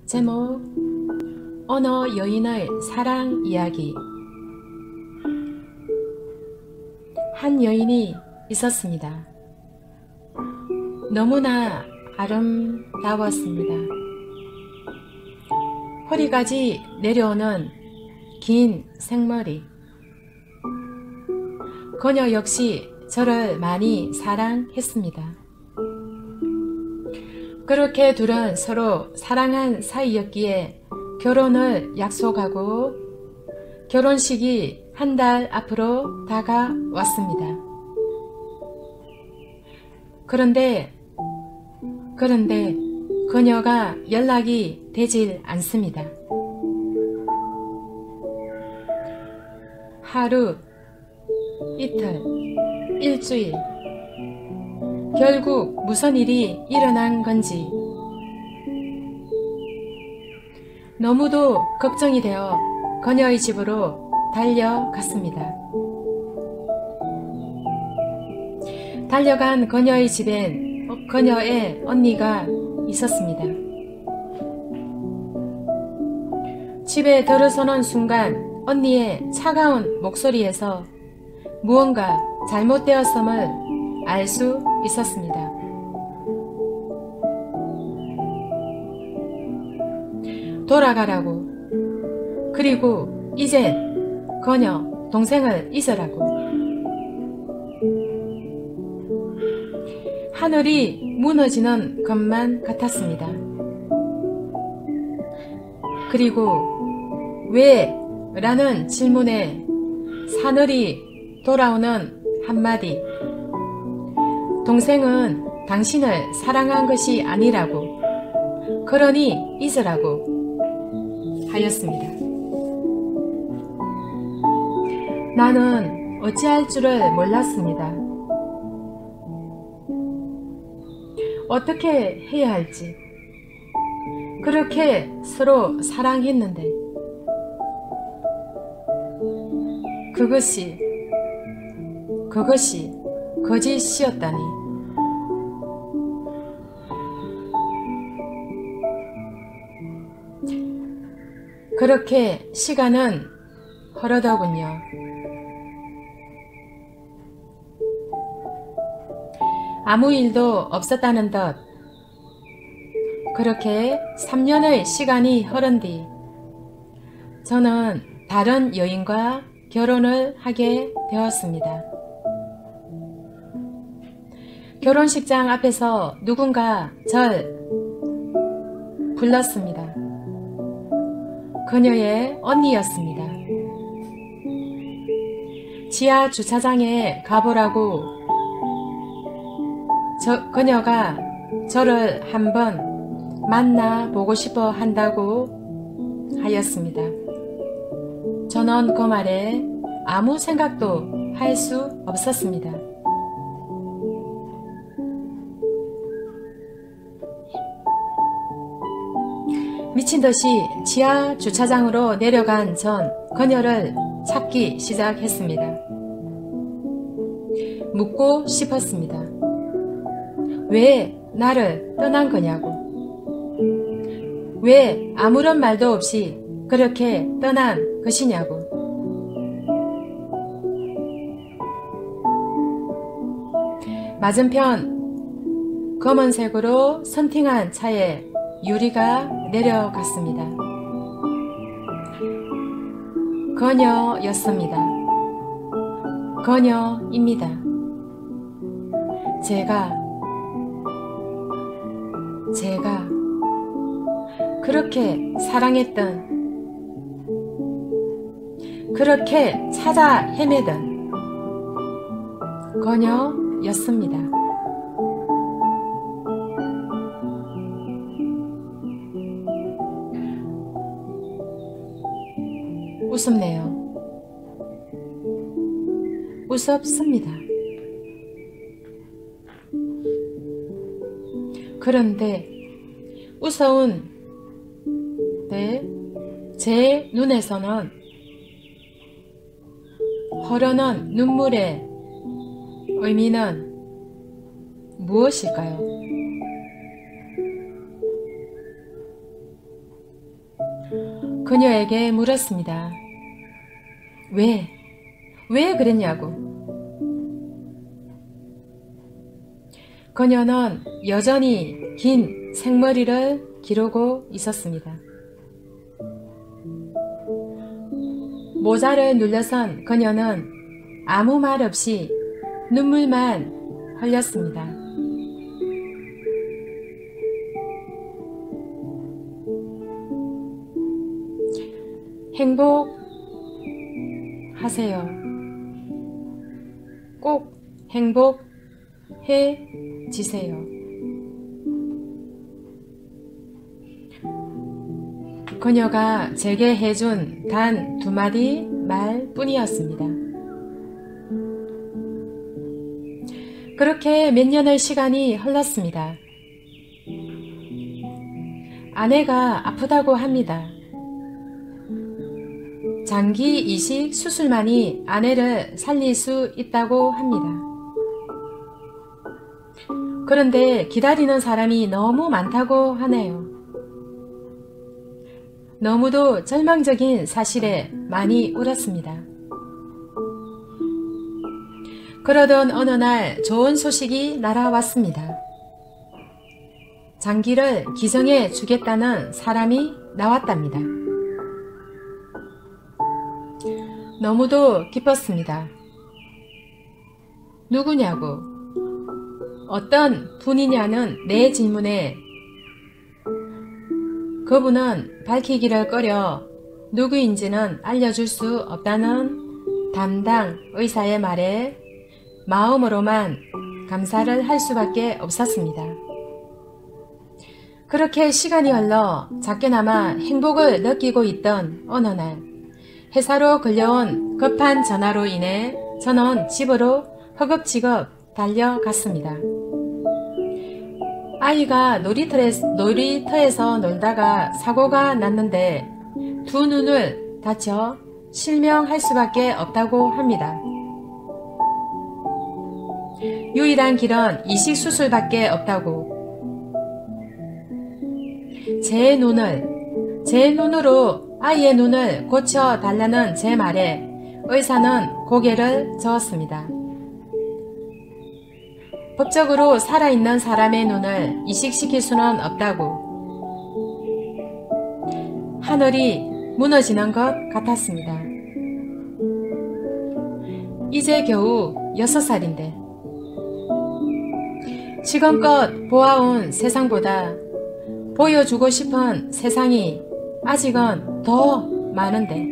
제목 어느 여인의 사랑 이야기. 한 여인이 있었습니다. 너무나 아름다웠습니다. 허리까지 내려오는 긴 생머리. 그녀 역시 저를 많이 사랑했습니다. 그렇게 둘은 서로 사랑한 사이였기에 결혼을 약속하고 결혼식이 한 달 앞으로 다가왔습니다. 그런데 그녀가 연락이 되질 않습니다. 하루, 이틀, 일주일, 결국 무슨 일이 일어난 건지 너무도 걱정이 되어 그녀의 집으로 달려갔습니다. 달려간 그녀의 집엔 그녀의 언니가 있었습니다. 집에 들어서는 순간 언니의 차가운 목소리에서 무언가 잘못되었음을 알 수 있었습니다. 돌아가라고, 그리고 이젠 그녀 동생을 잊으라고. 하늘이 무너지는 것만 같았습니다. 그리고 왜? 라는 질문에 사늘이 돌아오는 한마디. 동생은 당신을 사랑한 것이 아니라고, 그러니 잊으라고 하였습니다. 나는 어찌할 줄을 몰랐습니다. 어떻게 해야 할지. 그렇게 서로 사랑했는데 그것이 거짓이었다니. 그렇게 시간은 흐르더군요. 아무 일도 없었다는 듯 그렇게 3년의 시간이 흐른 뒤 저는 다른 여인과 결혼을 하게 되었습니다. 결혼식장 앞에서 누군가 절 불렀습니다. 그녀의 언니였습니다. 지하 주차장에 가보라고 그녀가 저를 한번 만나보고 싶어 한다고 하였습니다. 저는 그 말에 아무 생각도 할 수 없었습니다. 미친듯이 지하 주차장으로 내려간 전 그녀를 찾기 시작했습니다. 묻고 싶었습니다. 왜 나를 떠난 거냐고. 왜 아무런 말도 없이 그렇게 떠난 것이냐고. 맞은편 검은색으로 선팅한 차에 유리가 내려갔습니다. 그녀였습니다. 그녀입니다. 제가 그렇게 사랑했던, 그렇게 찾아 헤매던 그녀였습니다. 웃음네요. 우습습니다. 그런데 우스운 제 눈에서는 흐르는 눈물의 의미는 무엇일까요? 그녀에게 물었습니다. 왜 그랬냐고. 그녀는 여전히 긴 생머리를 기르고 있었습니다. 모자를 눌러선 그녀는 아무 말 없이 눈물만 흘렸습니다. 행복하세요. 꼭 행복해지세요. 그녀가 제게 해준 단 2마디 말뿐이었습니다. 그렇게 몇 년의 시간이 흘렀습니다. 아내가 아프다고 합니다. 장기 이식 수술만이 아내를 살릴 수 있다고 합니다. 그런데 기다리는 사람이 너무 많다고 하네요. 너무도 절망적인 사실에 많이 울었습니다. 그러던 어느 날 좋은 소식이 날아왔습니다. 장기를 기증해 주겠다는 사람이 나왔답니다. 너무도 기뻤습니다. 누구냐고, 어떤 분이냐는 내 질문에 그분은 밝히기를 꺼려 누구인지는 알려줄 수 없다는 담당 의사의 말에 마음으로만 감사를 할 수밖에 없었습니다. 그렇게 시간이 흘러 작게나마 행복을 느끼고 있던 어느 날, 회사로 걸려온 급한 전화로 인해 저는 집으로 허겁지겁 달려갔습니다. 아이가 놀이터에서 놀다가 사고가 났는데 2 눈을 다쳐 실명할 수밖에 없다고 합니다. 유일한 길은 이식 수술밖에 없다고. 제 눈으로 아이의 눈을 고쳐달라는 제 말에 의사는 고개를 저었습니다. 법적으로 살아있는 사람의 눈을 이식시킬 수는 없다고. 하늘이 무너지는 것 같았습니다. 이제 겨우 6살인데 지금껏 보아온 세상보다 보여주고 싶은 세상이 아직은 더 많은데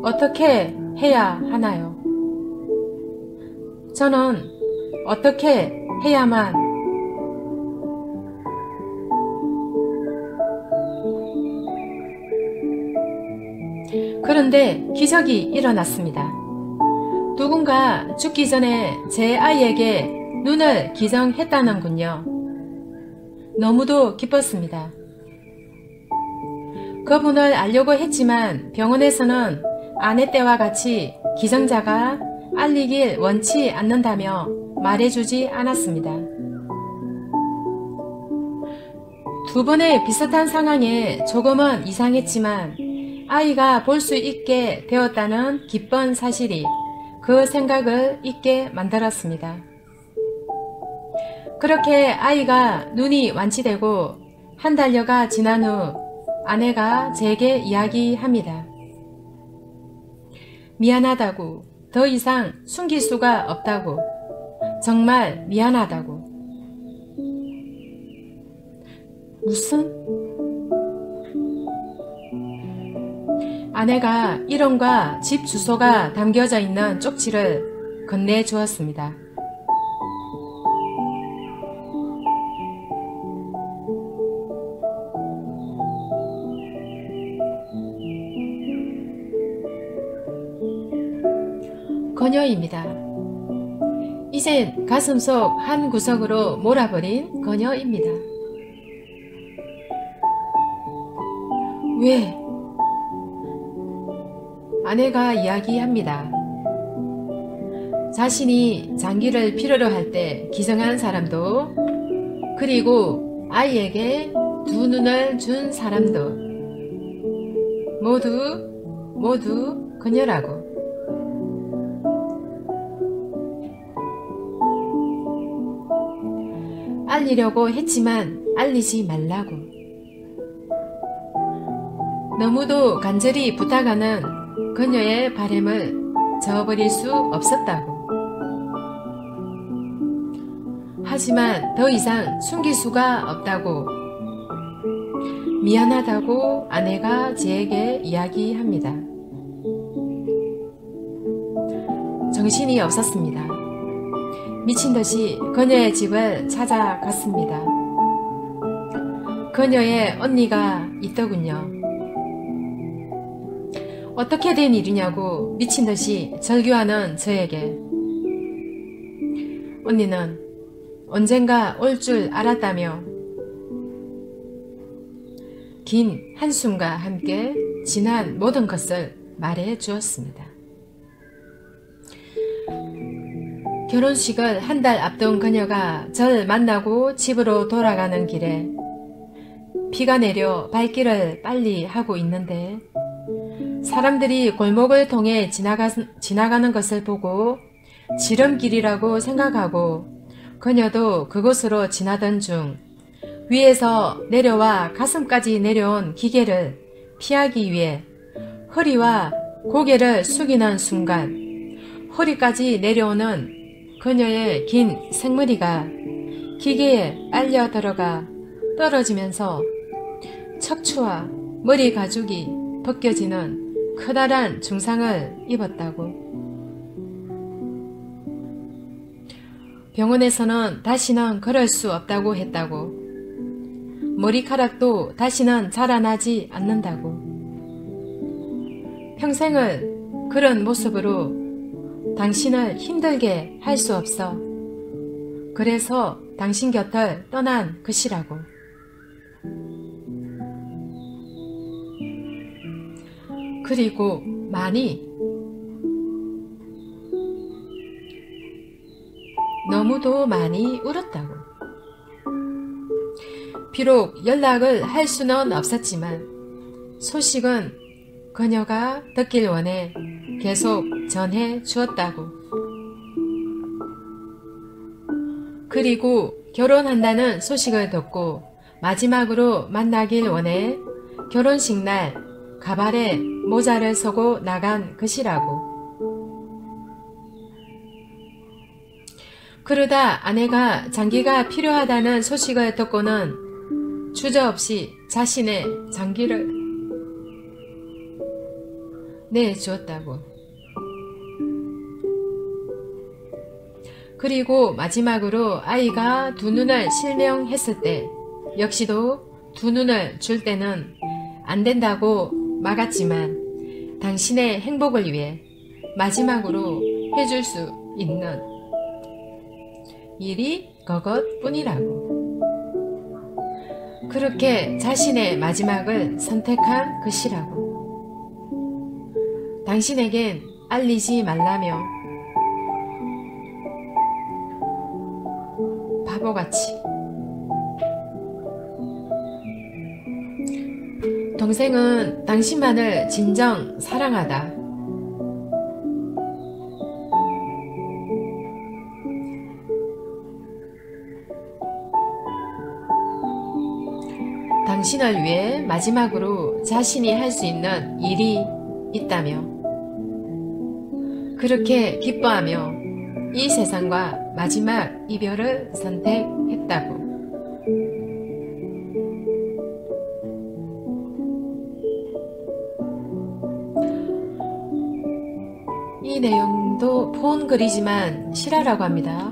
어떻게 해야 하나요? 저는 어떻게 해야만 그런데 기적이 일어났습니다. 누군가 죽기 전에 제 아이에게 눈을 기증했다는군요. 너무도 기뻤습니다. 그분을 알려고 했지만 병원에서는 아내 때와 같이 기증자가 알리길 원치 않는다며 말해주지 않았습니다. 2번의 비슷한 상황에 조금은 이상했지만 아이가 볼 수 있게 되었다는 기쁜 사실이 그 생각을 잊게 만들었습니다. 그렇게 아이가 눈이 완치되고 1달여가 지난 후 아내가 제게 이야기합니다. 미안하다고, 더 이상 숨길 수가 없다고, 정말 미안하다고. 무슨? 아내가 이름과 집 주소가 담겨져 있는 쪽지를 건네주었습니다. 그녀입니다. 이젠 가슴속 한 구석으로 몰아버린 그녀입니다. 왜? 아내가 이야기합니다. 자신이 장기를 필요로 할 때 기증한 사람도, 그리고 아이에게 두 눈을 준 사람도 모두 그녀라고. 알리려고 했지만 알리지 말라고. 너무도 간절히 부탁하는 그녀의 바램을 저버릴 수 없었다고. 하지만 더 이상 숨길 수가 없다고. 미안하다고 아내가 제게 이야기합니다. 정신이 없었습니다. 미친듯이 그녀의 집을 찾아갔습니다. 그녀의 언니가 있더군요. 어떻게 된 일이냐고 미친듯이 절규하는 저에게 언니는 언젠가 올 줄 알았다며 긴 한숨과 함께 지난 모든 것을 말해 주었습니다. 결혼식을 한 달 앞둔 그녀가 절 만나고 집으로 돌아가는 길에 비가 내려 발길을 빨리 하고 있는데 사람들이 골목을 통해 지나가는 것을 보고 지름길이라고 생각하고 그녀도 그곳으로 지나던 중 위에서 내려와 가슴까지 내려온 기계를 피하기 위해 허리와 고개를 숙이는 순간 허리까지 내려오는 그녀의 긴 생머리가 기계에 빨려 들어가 떨어지면서 척추와 머리 가죽이 벗겨지는 커다란 중상을 입었다고. 병원에서는 다시는 걸을 수 없다고 했다고. 머리카락도 다시는 자라나지 않는다고. 평생을 그런 모습으로 당신을 힘들게 할 수 없어. 그래서 당신 곁을 떠난 것이라고. 그리고 너무도 많이 울었다고. 비록 연락을 할 수는 없었지만 소식은 그녀가 듣길 원해 계속 전해 주었다고. 그리고 결혼한다는 소식을 듣고 마지막으로 만나길 원해 결혼식 날 가발에 모자를 쓰고 나간 것이라고. 그러다 아내가 장기가 필요하다는 소식을 듣고는 주저없이 자신의 장기를 내주었다고. 그리고 마지막으로 아이가 두 눈을 실명했을 때 역시도 두 눈을 줄 때는 안 된다고 막았지만 당신의 행복을 위해 마지막으로 해줄 수 있는 일이 그것뿐이라고. 그렇게 자신의 마지막을 선택한 것이라고. 당신에겐 알리지 말라며 바보같이. 동생은 당신만을 진정 사랑하다. 당신을 위해 마지막으로 자신이 할 수 있는 일이 있다며 그렇게 기뻐하며 이 세상과 마지막 이별을 선택했다고. 이 내용도 폰 글이지만 실화라고 합니다.